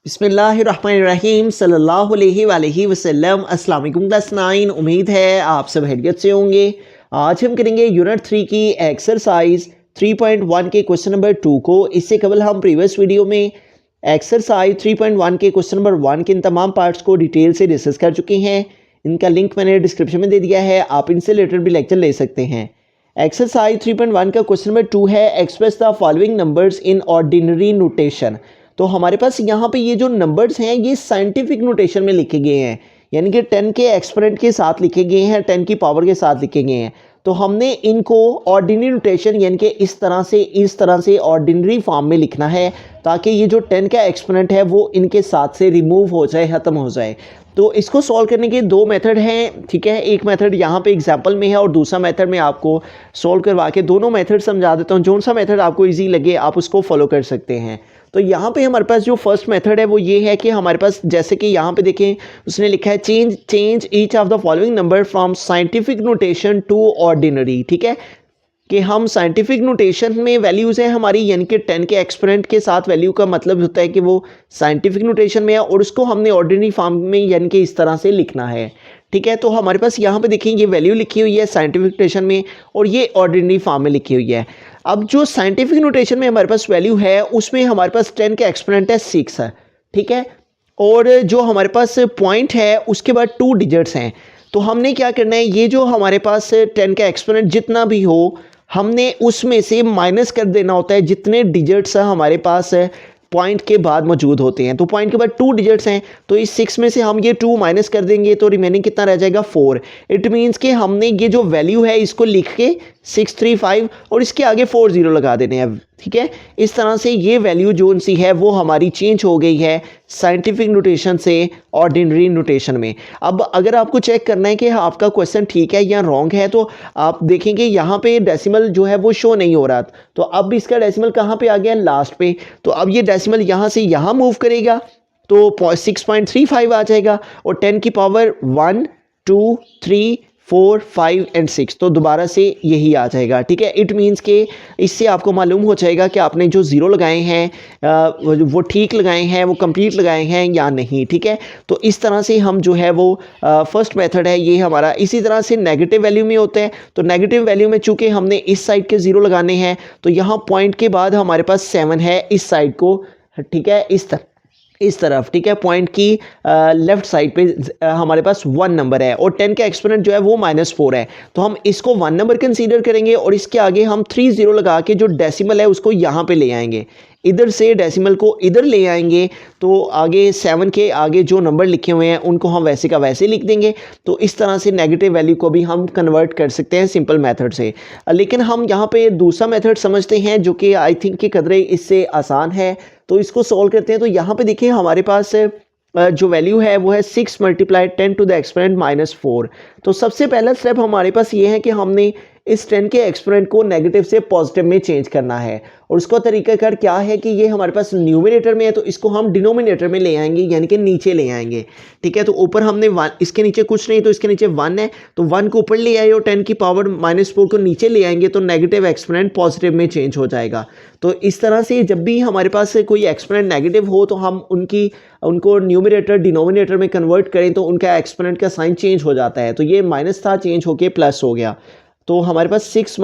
बिस्मिल्लाहिर्रहमानिर्रहीम सल्लल्लाहु अलैहि वसल्लम। अस्सलाम वालेकुम क्लास 9। उम्मीद है आप सब खैरियत से होंगे। आज हम करेंगे यूनिट 3 की एक्सरसाइज 3.1 के क्वेश्चन नंबर 2 को। इससे कबल हम प्रीवियस वीडियो में एक्सरसाइज 3.1 के क्वेश्चन नंबर 1 के इन तमाम पार्ट्स को डिटेल से डिस्कस कर चुके हैं। इनका लिंक मैंने डिस्क्रिप्शन में दे दिया है, आप इनसे रिलेटेड भी लेक्चर ले सकते हैं। एक्सरसाइज 3.1 का क्वेश्चन नंबर 2 है, express the following numbers in ordinary notation. तो हमारे पास यहाँ पे ये जो नंबर्स हैं ये साइंटिफिक नोटेशन में लिखे गए हैं, यानी कि 10 के एक्सपोनेंट के साथ लिखे गए हैं, 10 की पावर के साथ लिखे गए हैं। तो हमने इनको ऑर्डिनरी नोटेशन यानी कि इस तरह से ऑर्डिनरी फॉर्म में लिखना है, ताकि ये जो 10 का एक्सपोनेंट है वो इनके साथ से रिमूव हो जाए, ख़त्म हो जाए। तो इसको सॉल्व करने के दो मेथड हैं, ठीक है। एक मेथड यहाँ पे एग्जांपल में है और दूसरा मेथड में आपको सॉल्व करवा के दोनों मेथड समझा देता हूँ। जो सा मेथड आपको इजी लगे आप उसको फॉलो कर सकते हैं। तो यहाँ पे हमारे पास जो फर्स्ट मेथड है वो ये है कि हमारे पास जैसे कि यहाँ पे देखें उसने लिखा है change each of the following number from scientific notation to ordinary, ठीक है। कि हम साइंटिफिक नोटेशन में वैल्यूज़ हैं हमारी, यानी कि 10 के एक्सपोनेंट के साथ वैल्यू का मतलब होता है कि वो साइंटिफिक नोटेशन में है, और उसको हमने ऑर्डिनरी फॉर्म में यानी कि इस तरह से लिखना है, ठीक है। तो हमारे पास यहाँ पे देखें ये वैल्यू लिखी हुई है साइंटिफिक नोटेशन में और ये ऑर्डिनरी फॉर्म में लिखी हुई है। अब जो साइंटिफिक नोटेशन में हमारे पास वैल्यू है उसमें हमारे पास 10 का एक्सपोनेंट है 6 है, ठीक है। और जो हमारे पास पॉइंट है उसके बाद 2 डिजिट्स हैं। तो हमने क्या करना है, ये जो हमारे पास 10 का एक्सपोनेंट जितना भी हो हमने उसमें से माइनस कर देना होता है जितने डिजिट्स हमारे पास पॉइंट के बाद मौजूद होते हैं। तो पॉइंट के बाद 2 डिजिट्स हैं, तो इस 6 में से हम ये 2 माइनस कर देंगे तो रिमेनिंग कितना रह जाएगा 4। इट मीन्स कि हमने ये जो वैल्यू है इसको लिख के 635 और इसके आगे 40 लगा देने हैं, ठीक है। इस तरह से ये वैल्यू जो सी है वो हमारी चेंज हो गई है साइंटिफिक नोटेशन से ऑर्डिनरी नोटेशन में। अब अगर आपको चेक करना है कि आपका क्वेश्चन ठीक है या रॉन्ग है तो आप देखेंगे यहाँ पे डेसिमल जो है वो शो नहीं हो रहा, तो अब इसका डेसिमल कहाँ पे आ गया, लास्ट पे। तो अब ये डेसिमल यहाँ से यहाँ मूव करेगा तो 6.35 आ जाएगा और 10 की पावर 1 2 3 4 5 एंड 6 तो दोबारा से यही आ जाएगा, ठीक है। इट मीन्स के इससे आपको मालूम हो जाएगा कि आपने जो ज़ीरो लगाए हैं वो ठीक लगाए हैं, वो कंप्लीट लगाए हैं या नहीं, ठीक है। तो इस तरह से हम जो है वो फर्स्ट मेथड है ये हमारा। इसी तरह से नेगेटिव वैल्यू में होता है, तो नेगेटिव वैल्यू में चूंकि हमने इस साइड के ज़ीरो लगाने हैं तो यहाँ पॉइंट के बाद हमारे पास 7 है इस साइड को, ठीक है, इस तरफ, ठीक है। पॉइंट की लेफ्ट साइड पे हमारे पास 1 नंबर है और 10 का एक्सपोनेंट जो है वो -4 है, तो हम इसको 1 नंबर कंसीडर करेंगे और इसके आगे हम 30 लगा के जो डेसिमल है उसको यहाँ पे ले आएंगे, इधर से डेसिमल को इधर ले आएंगे। तो आगे 7 के आगे जो नंबर लिखे हुए हैं उनको हम वैसे का वैसे लिख देंगे। तो इस तरह से नेगेटिव वैल्यू को भी हम कन्वर्ट कर सकते हैं सिंपल मेथड से। लेकिन हम यहाँ पे दूसरा मेथड समझते हैं जो कि आई थिंक कि कदरे इससे आसान है, तो इसको सॉल्व करते हैं। तो यहाँ पे देखिए हमारे पास जो वैल्यू है वो है 6 × 10 टू द एक्सपोनेंट -4। तो सबसे पहला स्टेप हमारे पास ये है कि हमने इस 10 के एक्सपोनेंट को नेगेटिव से पॉजिटिव में चेंज करना है, और उसका तरीकाकार क्या है कि ये हमारे पास न्यूमरेटर में है तो इसको हम डिनोमिनेटर में ले आएंगे, यानी कि नीचे ले आएंगे, ठीक है। तो ऊपर हमने 1, इसके नीचे कुछ नहीं तो इसके नीचे 1 है, तो 1 को ऊपर ले आए और 10 की पावर -4 को नीचे ले आएंगे तो नेगेटिव एक्सपोनेंट पॉजिटिव में चेंज हो जाएगा। तो इस तरह से जब भी हमारे पास कोई एक्सपोनेंट नेगेटिव हो तो हम उनको न्यूमरेटर डिनोमिनेटर में कन्वर्ट करें तो उनका एक्सपोनेंट का साइन चेंज हो जाता है। तो ये माइनस था, चेंज होके प्लस हो गया, तो हमारे पास 6 ×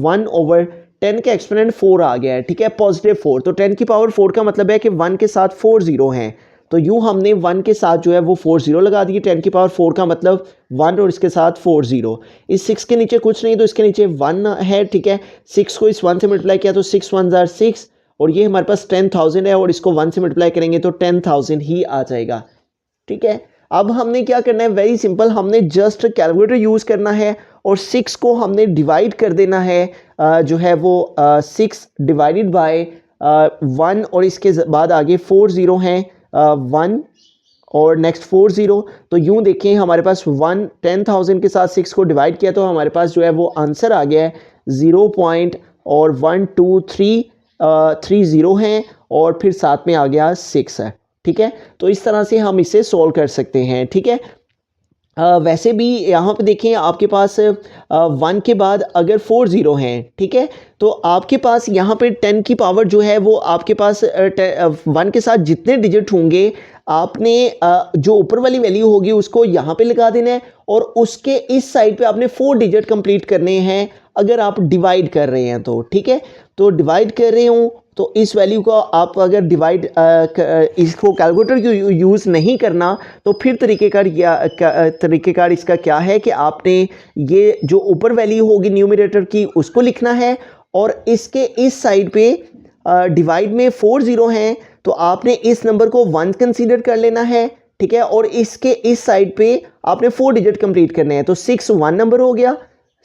1/10 का एक्सपोनेंट 4 आ गया है, ठीक है, +4। तो 10 की पावर 4 का मतलब है कि 1 के साथ 4 0 हैं, तो यूँ हमने 1 के साथ जो है वो 4 0 लगा दिए। 10 की पावर 4 का मतलब 1 और इसके साथ 4 0। इस 6 के नीचे कुछ नहीं तो इसके नीचे 1 है, ठीक है। 6 को इस 1 से मल्टीप्लाई किया तो 6 1 ज़ार 6 और ये हमारे पास 10,000 है और इसको 1 से मल्टीप्लाई करेंगे तो 10,000 ही आ जाएगा, ठीक है। अब हमने क्या करना है, वेरी सिंपल, हमने जस्ट कैलकुलेटर यूज़ करना है और 6 को हमने डिवाइड कर देना है, जो है वो 6 डिवाइडेड बाय 1 और इसके बाद आगे 4 0 हैं, 1 और नेक्स्ट 4 0। तो यूँ देखें हमारे पास 10,000 के साथ 6 को डिवाइड किया तो हमारे पास जो है वो आंसर आ गया है 0.12330 हैं और फिर साथ में आ गया 6 है, ठीक है। तो इस तरह से हम इसे सॉल्व कर सकते हैं, ठीक है। वैसे भी यहाँ पे देखें आपके पास 1 के बाद अगर 4 ज़ीरो हैं, ठीक है, तो आपके पास यहाँ पे 10 की पावर जो है वो आपके पास 1 के साथ जितने डिजिट होंगे आपने जो ऊपर वाली वैल्यू होगी उसको यहाँ पे लगा देना है और उसके इस साइड पे आपने 4 डिजिट कंप्लीट करने हैं अगर आप डिवाइड कर रहे हैं तो, ठीक है। तो डिवाइड कर रहे हो तो इस वैल्यू को आप अगर डिवाइड इसको कैलकुलेटर की यूज़ नहीं करना तो फिर तरीक़ेकार इसका क्या है कि आपने ये जो ऊपर वैल्यू होगी न्यूमरेटर की उसको लिखना है और इसके इस साइड पे डिवाइड में 4 ज़ीरो हैं तो आपने इस नंबर को 1 कंसीडर कर लेना है, ठीक है, और इसके इस साइड पे आपने 4 डिजिट कंप्लीट करने हैं। तो 6 1 नंबर हो गया,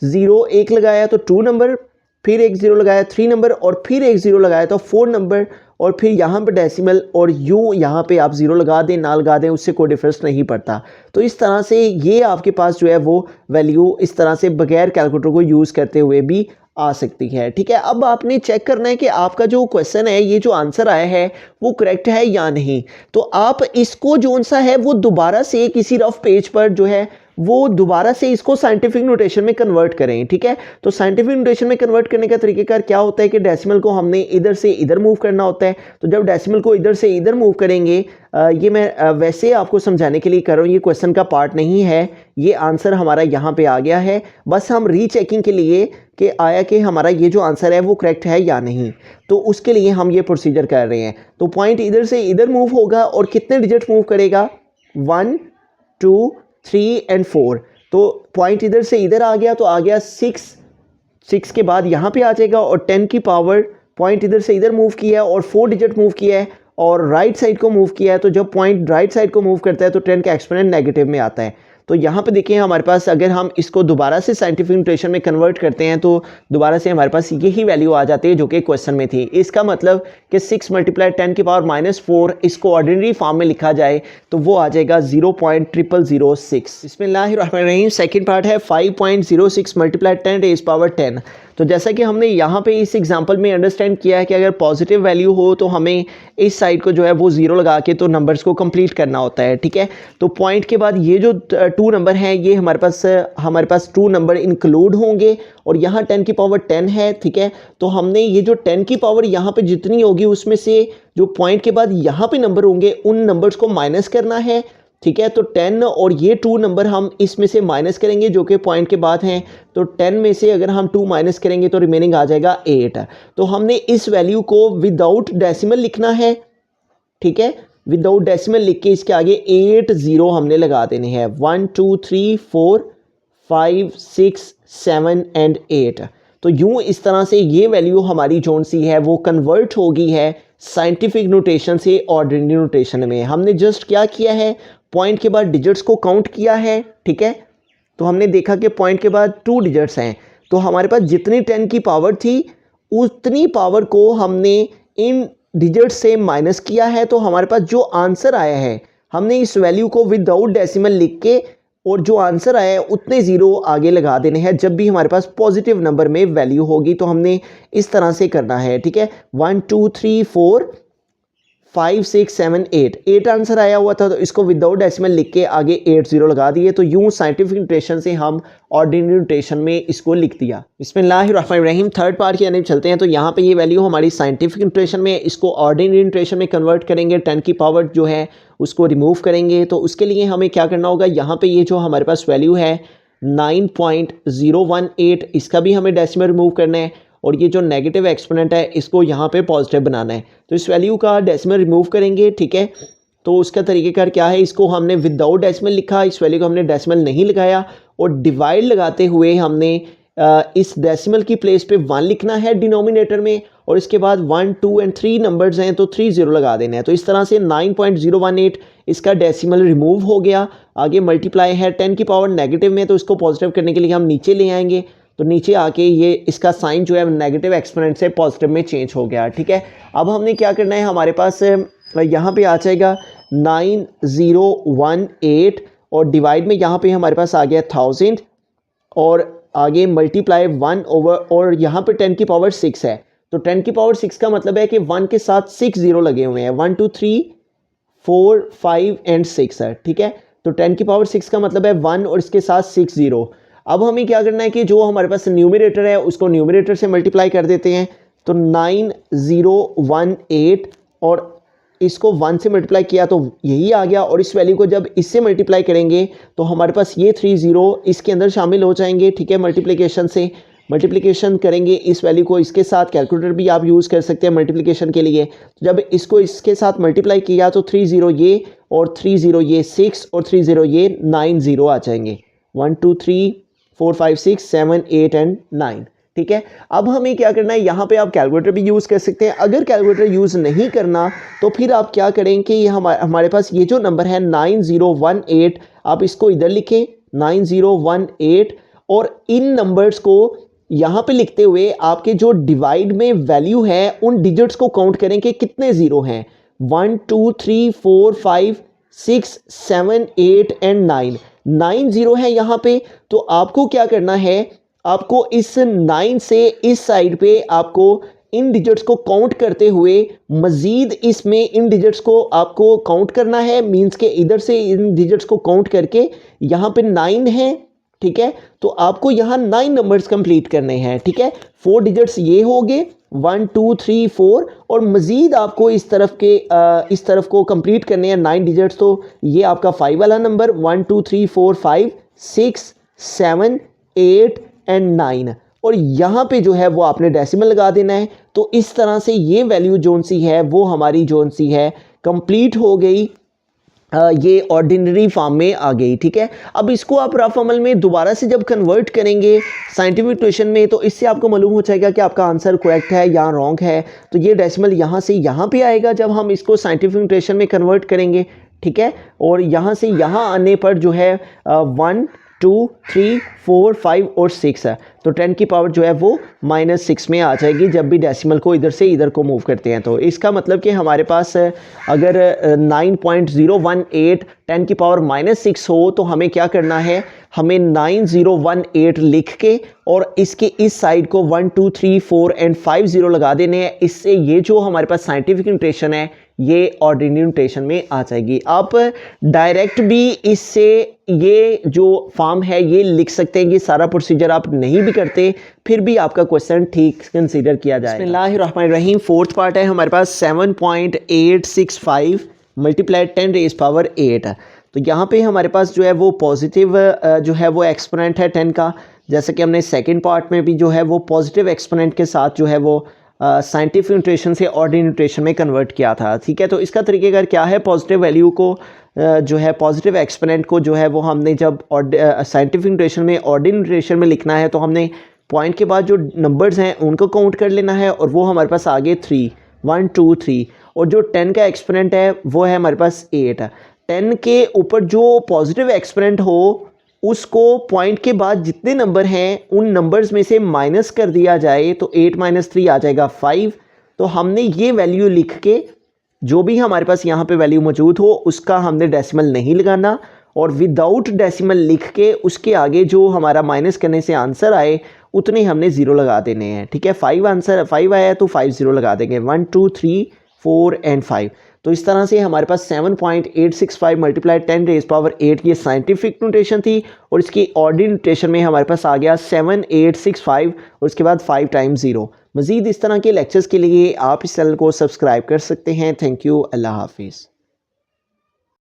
0 1 लगाया तो 2 नंबर, फिर एक 0 लगाया 3 नंबर और फिर एक 0 लगाया तो 4 नंबर और फिर यहाँ पे डेसिमल और यूँ यहाँ पे आप 0 लगा दें ना लगा दें उससे कोई डिफरेंस नहीं पड़ता। तो इस तरह से ये आपके पास जो है वो वैल्यू इस तरह से बगैर कैलकुलेटर को यूज़ करते हुए भी आ सकती है, ठीक है। अब आपने चेक करना है कि आपका जो क्वेश्चन है ये जो आंसर आया है वो करेक्ट है या नहीं। तो आप इसको जो सा है वो दोबारा से किसी रफ पेज पर जो है वो दोबारा से इसको साइंटिफिक नोटेशन में कन्वर्ट करें, ठीक है। तो साइंटिफिक नोटेशन में कन्वर्ट करने का तरीकेकार क्या होता है कि डेसिमल को हमने इधर से इधर मूव करना होता है। तो जब डेसिमल को इधर से इधर मूव करेंगे, ये मैं वैसे आपको समझाने के लिए कर रहा हूँ, ये क्वेश्चन का पार्ट नहीं है, ये आंसर हमारा यहाँ पे आ गया है, बस हम रीचेकिंग के लिए कि आया कि हमारा ये जो आंसर है वो करेक्ट है या नहीं, तो उसके लिए हम ये प्रोसीजर कर रहे हैं। तो पॉइंट इधर से इधर मूव होगा और कितने डिजिट मूव करेगा, 1 2 3 एंड 4। तो पॉइंट इधर से इधर आ गया तो आ गया 6 के बाद यहाँ पे आ जाएगा और 10 की पावर पॉइंट इधर से इधर मूव किया है और 4 डिजिट मूव किया है और राइट साइड को मूव किया है। तो जब पॉइंट राइट साइड को मूव करता है तो 10 का एक्सपोनेंट नेगेटिव में आता है। तो यहाँ पे देखिए हमारे पास अगर हम इसको दोबारा से साइंटिफिक नोटेशन में कन्वर्ट करते हैं तो दोबारा से हमारे पास यही वैल्यू आ जाती है जो कि क्वेश्चन में थी। इसका मतलब कि 6 × 10 की पावर -4 इसको ऑर्डिनरी फॉर्म में लिखा जाए तो वो आ जाएगा 0.0006। बिस्मिल्लाहिर्रहमानिर्रहीम। सेकंड पार्ट है 5.06 × 10⁻10। तो जैसा कि हमने यहाँ पे इस एग्जांपल में अंडरस्टैंड किया है कि अगर पॉजिटिव वैल्यू हो तो हमें इस साइड को जो है वो 0 लगा के तो नंबर्स को कंप्लीट करना होता है, ठीक है। तो पॉइंट के बाद ये जो 2 नंबर हैं ये हमारे पास 2 नंबर इंक्लूड होंगे और यहाँ 10 की पावर 10 है, ठीक है। तो हमने ये जो 10 की पावर यहाँ पे जितनी होगी उसमें से जो पॉइंट के बाद यहाँ पे नंबर होंगे उन नंबर्स को माइनस करना है, ठीक है। तो 10 और ये 2 नंबर हम इसमें से माइनस करेंगे जो कि पॉइंट के बाद हैं। तो 10 में से अगर हम 2 माइनस करेंगे तो रिमेनिंग आ जाएगा 8। तो हमने इस वैल्यू को विदाउट डेसिमल लिखना है, ठीक है। विदाउट डेसिमल लिख के इसके आगे 8 0 हमने लगा देने हैं। 1 2 3 4 5 6 7 एंड 8। तो यूं इस तरह से ये वैल्यू हमारी जोन सी है वो कन्वर्ट हो गई है साइंटिफिक नोटेशन से ऑर्डिनरी नोटेशन में। हमने जस्ट क्या किया है, पॉइंट के बाद डिजिट्स को काउंट किया है, ठीक है। तो हमने देखा कि पॉइंट के बाद 2 डिजिट्स हैं तो हमारे पास जितनी 10 की पावर थी उतनी पावर को हमने इन डिजिट से माइनस किया है। तो हमारे पास जो आंसर आया है हमने इस वैल्यू को विदाउट डेसिमल लिख के और जो आंसर आया है उतने 0 आगे लगा देने हैं जब भी हमारे पास पॉजिटिव नंबर में वैल्यू होगी। तो हमने इस तरह से करना है, ठीक है। 1 2 3 4 5 6 7 8 आंसर आया हुआ था तो इसको विदाउट डेसिमल लिख के आगे 8 0 लगा दिए। तो यूं साइंटिफिक नोटेशन से हम ऑर्डिनरी नोटेशन में इसको लिख दिया। बिस्मिल्लाहिर्रहमानिर्रहीम। थर्ड पार्ट की यानी चलते हैं। तो यहाँ पे ये वैल्यू हमारी साइंटिफिक नोटेशन में, इसको ऑर्डिनरी नोटेशन में कन्वर्ट करेंगे। 10 की पावर जो है उसको रिमूव करेंगे। तो उसके लिए हमें क्या करना होगा, यहाँ पे ये जो हमारे पास वैल्यू है 9.018 इसका भी हमें डेसिमल रिमूव करना है और ये जो नेगेटिव एक्सपोनेंट है इसको यहाँ पे पॉजिटिव बनाना है। तो इस वैल्यू का डेसिमल रिमूव करेंगे, ठीक है। तो उसका तरीक़ेकार क्या है, इसको हमने विदाउट डेसिमल लिखा, इस वैल्यू को हमने डेसिमल नहीं लगाया और डिवाइड लगाते हुए हमने इस डेसिमल की प्लेस पे 1 लिखना है डिनोमिनेटर में और इसके बाद 1 2 एंड 3 नंबर्स हैं तो 3 0 लगा देना है। तो इस तरह से 9.018 इसका डेसिमल रिमूव हो गया। आगे मल्टीप्लाई है 10 की पावर नेगेटिव में तो इसको पॉजिटिव करने के लिए हम नीचे ले आएंगे। तो नीचे आके ये इसका साइन जो है नेगेटिव एक्सपोनेंट से पॉजिटिव में चेंज हो गया, ठीक है। अब हमने क्या करना है, हमारे पास यहाँ पे आ जाएगा 9018 और डिवाइड में यहाँ पे हमारे पास आ गया 1000 और आगे मल्टीप्लाई 1 ओवर और यहाँ पे 10 की पावर 6 है। तो 10 की पावर 6 का मतलब है कि 1 के साथ 6 0 लगे हुए हैं। 1 2 3 4 5 एंड 6 है, ठीक है। तो 10 की पावर 6 का मतलब है 1 और इसके साथ 6 जीरो। अब हमें क्या करना है कि जो हमारे पास न्यूमरेटर है उसको न्यूमरेटर से मल्टीप्लाई कर देते हैं, तो 9018 और इसको 1 से मल्टीप्लाई किया तो यही आ गया, और इस वैल्यू को जब इससे मल्टीप्लाई करेंगे तो हमारे पास ये 3 जीरो इसके अंदर शामिल हो जाएंगे। ठीक है, मल्टीप्लिकेशन से मल्टीप्लिकेशन करेंगे इस वैल्यू को इसके साथ, कैलकुलेटर भी आप यूज़ कर सकते हैं मल्टीप्लिकेशन के लिए। जब इसको इसके साथ मल्टीप्लाई किया तो 3 जीरो ये और 3 जीरो ये 6 और 3 जीरो ये 9 जीरो आ जाएंगे। 1 2 3 4 5 6 7 8 एंड 9। ठीक है, अब हमें क्या करना है, यहाँ पे आप कैलकुलेटर भी यूज़ कर सकते हैं। अगर कैलकुलेटर यूज़ नहीं करना तो फिर आप क्या करें कि हमारे पास ये जो नंबर है 9018, आप इसको इधर लिखें 9018, और इन नंबर्स को यहाँ पे लिखते हुए आपके जो डिवाइड में वैल्यू है उन डिजिट्स को काउंट करें कि कितने ज़ीरो हैं। 1 2 3 4 5 6 7 8 एंड 9, 9 जीरो है यहाँ पे। तो आपको क्या करना है, आपको इस 9 से इस साइड पे आपको इन डिजिट्स को काउंट करते हुए मज़ीद इसमें इन डिजिट्स को आपको काउंट करना है। मींस के इधर से इन डिजिट्स को काउंट करके यहाँ पे 9 है। ठीक है, तो आपको यहाँ 9 नंबर्स कंप्लीट करने हैं। ठीक है, 4 डिजिट्स ये हो गए 1 2 3 4, और मज़ीद आपको इस तरफ को कंप्लीट करने हैं 9 डिजिट्स। तो ये आपका 5 वाला नंबर 1 2 3 4 5 6 7 8 एंड 9, और यहाँ पे जो है वो आपने डेसिमल लगा देना है। तो इस तरह से ये वैल्यू जोन सी है वो हमारी जोन सी है कंप्लीट हो गई, ये ऑर्डिनरी फॉर्म में आ गई। ठीक है, अब इसको आप रफ अमल में दोबारा से जब कन्वर्ट करेंगे साइंटिफिक नोटेशन में तो इससे आपको मालूम हो जाएगा कि आपका आंसर करेक्ट है या रॉन्ग है। तो ये डेसिमल यहाँ से यहाँ पे आएगा जब हम इसको साइंटिफिक नोटेशन में कन्वर्ट करेंगे। ठीक है, और यहाँ से यहाँ आने पर जो है 1 2 3 4 5 और 6 है, तो 10 की पावर जो है वो -6 में आ जाएगी जब भी डेसिमल को इधर से इधर को मूव करते हैं। तो इसका मतलब कि हमारे पास अगर 9.018 10 की पावर -6 हो तो हमें क्या करना है, हमें 9018 लिख के और इसके इस साइड को 1 2 3 4 एंड 5 जीरो लगा देने हैं। इससे ये जो हमारे पास साइंटिफिक नोटेशन है ये ऑर्डिनरी नोटेशन में आ जाएगी। आप डायरेक्ट भी इससे ये जो फॉर्म है ये लिख सकते हैं। ये सारा प्रोसीजर आप नहीं भी करते फिर भी आपका क्वेश्चन ठीक कंसीडर किया जाएगा। बिस्मिल्लाहिर्रहमानिर्रहीम, फोर्थ पार्ट है हमारे पास 7.865 मल्टीप्लाई 10 रेज़ पावर 8। तो यहाँ पे हमारे पास जो है वो पॉजिटिव जो है वो एक्सपोनेंट है 10 का, जैसे कि हमने सेकेंड पार्ट में भी जो है वो पॉजिटिव एक्सपोनेंट के साथ जो है वो साइंटिफिक नोटेशन से ऑर्डिनरी नोटेशन में कन्वर्ट किया था। ठीक है, तो इसका तरीकेकार क्या है, पॉजिटिव वैल्यू को जो है पॉजिटिव एक्सपोनेंट को जो है वो हमने जब साइंटिफिक नोटेशन में ऑर्डिनरी नोटेशन में लिखना है तो हमने पॉइंट के बाद जो नंबर्स हैं उनको काउंट कर लेना है, और वो हमारे पास आगे 3 1 2 3, और जो 10 का एक्सपोनेंट है वो है हमारे पास 8। 10 के ऊपर जो पॉजिटिव एक्सपोनेंट हो उसको पॉइंट के बाद जितने नंबर हैं उन नंबर्स में से माइनस कर दिया जाए तो 8 - 3 आ जाएगा 5। तो हमने ये वैल्यू लिख के जो भी हमारे पास यहाँ पे वैल्यू मौजूद हो उसका हमने डेसिमल नहीं लगाना, और विदाउट डेसिमल लिख के उसके आगे जो हमारा माइनस करने से आंसर आए उतने हमने ज़ीरो लगा देने हैं। ठीक है, 5 आया तो 5 ज़ीरो लगा देंगे, 1 2 3 4 एंड 5। तो इस तरह से हमारे पास 7.865 मल्टीप्लाई 10 रेज़ पावर 8 ये साइंटिफिक नोटेशन थी, और इसकी ऑर्डिनरी नोटेशन में हमारे पास आ गया 7865 और उसके बाद 5 टाइम्स 0। मज़ीद इस तरह के लेक्चर्स के लिए आप इस चैनल को सब्सक्राइब कर सकते हैं। थैंक यू, अल्लाह हाफिज़।